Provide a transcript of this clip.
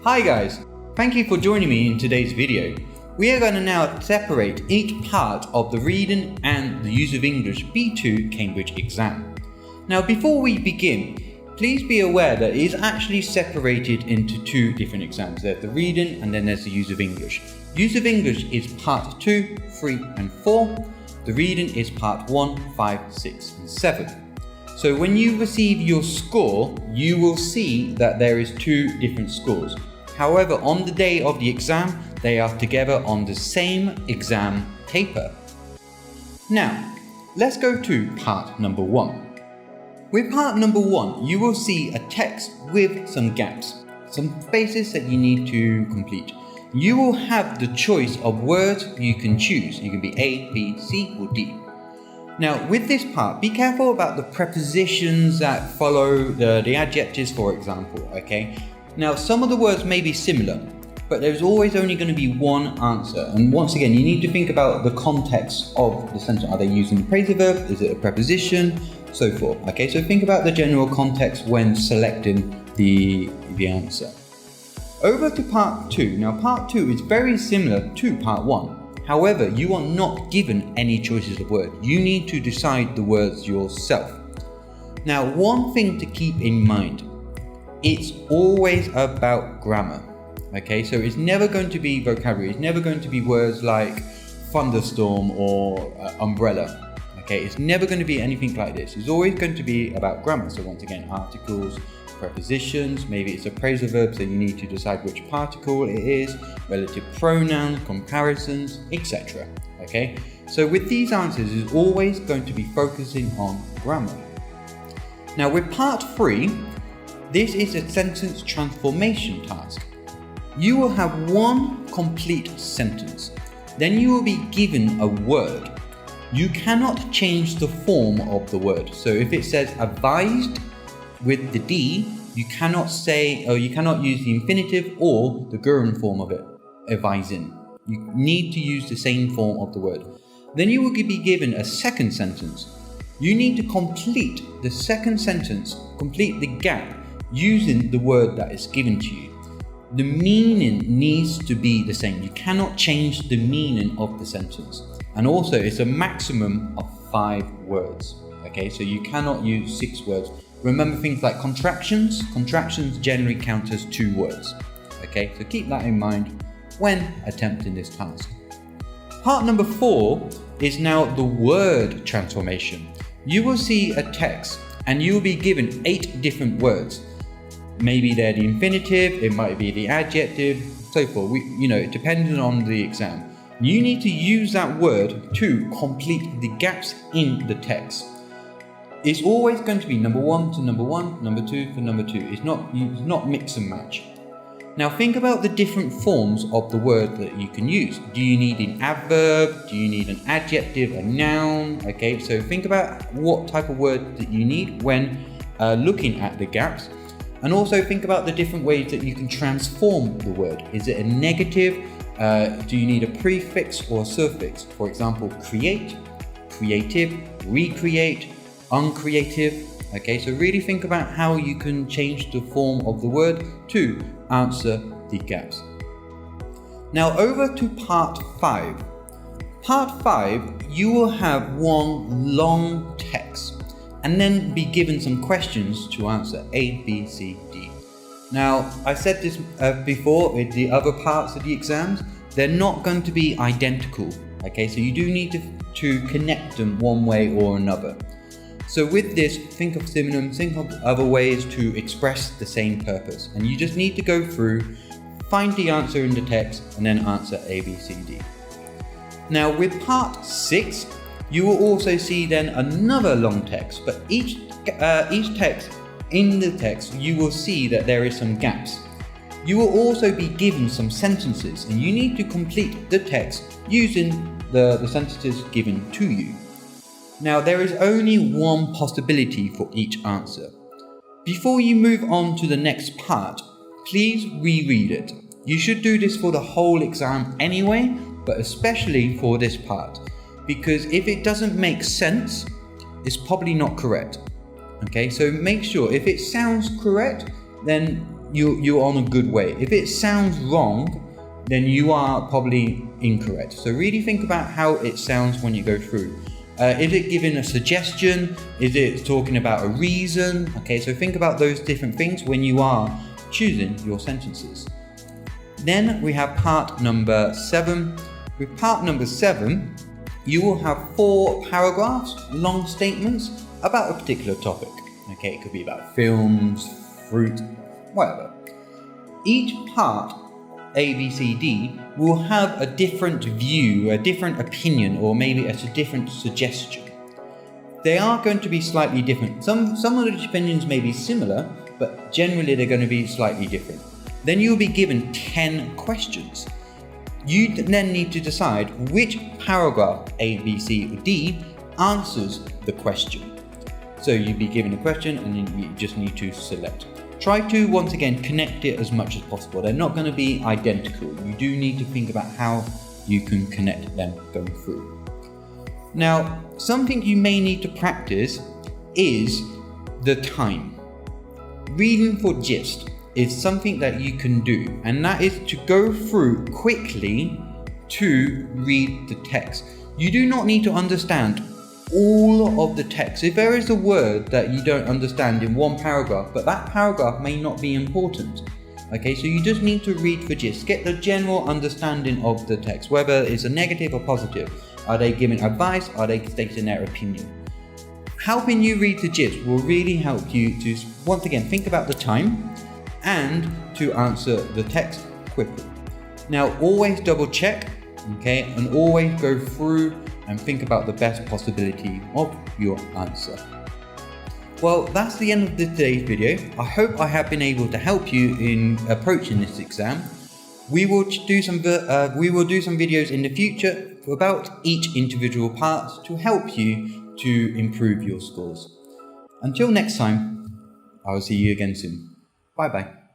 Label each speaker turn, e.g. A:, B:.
A: Hi guys, thank you for joining me in today's video. We are going to now separate each part of the Reading and the Use of English B2 Cambridge exam. Now before we begin, please be aware that it is actually separated into two different exams. There's the Reading and then there's the Use of English. Use of English is part 2, 3 and 4. The Reading is part 1, 5, 6 and 7. So when you receive your score, you will see that there is two different scores. However, on the day of the exam, they are together on the same exam paper. Now, let's go to part number 1. With part number 1, you will see a text with some gaps, some spaces that you need to complete. You will have the choice of words you can choose. You can be A, B, C or D. Now with this part, be careful about the prepositions that follow the adjectives, for example, okay? Now some of the words may be similar, but there's always only going to be one answer. And once again, you need to think about the context of the sentence. Are they using a phrasal verb? Is it a preposition? So forth, okay? So think about the general context when selecting the answer. Over to part 2. Now part 2 is very similar to part 1. However, you are not given any choices of words. You need to decide the words yourself. Now, one thing to keep in mind, it's always about grammar. Okay, so it's never going to be vocabulary. It's never going to be words like thunderstorm or umbrella. Okay, it's never going to be anything like this. It's always going to be about grammar. So once again, articles, prepositions, maybe it's a phrasal verb, so you need to decide which particle it is, relative pronouns, comparisons, etc. Okay, so with these answers, it's always going to be focusing on grammar. Now with part 3, this is a sentence transformation task. You will have one complete sentence. Then you will be given a word. You cannot change the form of the word. So if it says advised with the D, you cannot say, or you cannot use the infinitive or the gerund form of it, advising. You need to use the same form of the word. Then you will be given a second sentence. You need to complete the second sentence, complete the gap using the word that is given to you. The meaning needs to be the same. You cannot change the meaning of the sentence. And also it's a maximum of 5 words. Okay, so you cannot use 6 words. Remember things like contractions. Contractions generally count as 2 words. Okay, so keep that in mind when attempting this task. Part number 4 is now the word transformation. You will see a text and you will be given 8 different words. Maybe they're the infinitive, it might be the adjective, so forth. Depending on the exam. You need to use that word to complete the gaps in the text. It's always going to be number 1 to number 1, number 2 for number 2. It's not mix and match. Now think about the different forms of the word that you can use. Do you need an adverb? Do you need an adjective, a noun? Okay, so think about what type of word that you need when looking at the gaps. And also think about the different ways that you can transform the word. Is it a negative? Do you need a prefix or a suffix? For example, create, creative, recreate, uncreative. Okay, so really think about how you can change the form of the word to answer the gaps. Now over to part 5. Part 5, you will have one long text and then be given some questions to answer A, B, C, D. Now I said this before with the other parts of the exams, they're not going to be identical. Okay, so you do need to connect them one way or another. So with this, think of synonyms, think of other ways to express the same purpose. And you just need to go through, find the answer in the text, and then answer A, B, C, D. Now with part 6, you will also see then another long text, but each text, in the text, you will see that there is some gaps. You will also be given some sentences, and you need to complete the text using the sentences given to you. Now there is only one possibility for each answer. Before you move on to the next part, please reread it. You should do this for the whole exam anyway, but especially for this part, because if it doesn't make sense, it's probably not correct. Okay, so make sure if it sounds correct, then you're on a good way. If it sounds wrong, then you are probably incorrect. So really think about how it sounds when you go through. Is it giving a suggestion? Is it talking about a reason? Okay, so think about those different things when you are choosing your sentences. Then we have part number 7. With part number 7, you will have 4 paragraphs, long statements about a particular topic. Okay, it could be about films, fruit, whatever. Each part, A, B, C, D, will have a different view, a different opinion, or maybe a different suggestion. They are going to be slightly different. Some of the opinions may be similar, but generally they're going to be slightly different. Then you'll be given 10 questions. You then need to decide which paragraph, A, B, C, or D, answers the question. So you'll be given a question and then you just need to select. Try to, once again, connect it as much as possible. They're not going to be identical. You do need to think about how you can connect them going through. Now, something you may need to practice is the time. Reading for gist is something that you can do, and that is to go through quickly to read the text. You do not need to understand all of the text. If there is a word that you don't understand in one paragraph, but that paragraph may not be important, okay, so you just need to read for gist, get the general understanding of the text, whether it's a negative or positive. Are they giving advice? Are they stating their opinion? Helping you read the gist will really help you to, once again, think about the time and to answer the text quickly. Now, always double check, okay, and always go through and think about the best possibility of your answer. Well, that's the end of today's video. I hope I have been able to help you in approaching this exam. We will do some videos in the future about each individual part to help you to improve your scores. Until next time, I will see you again soon. Bye bye.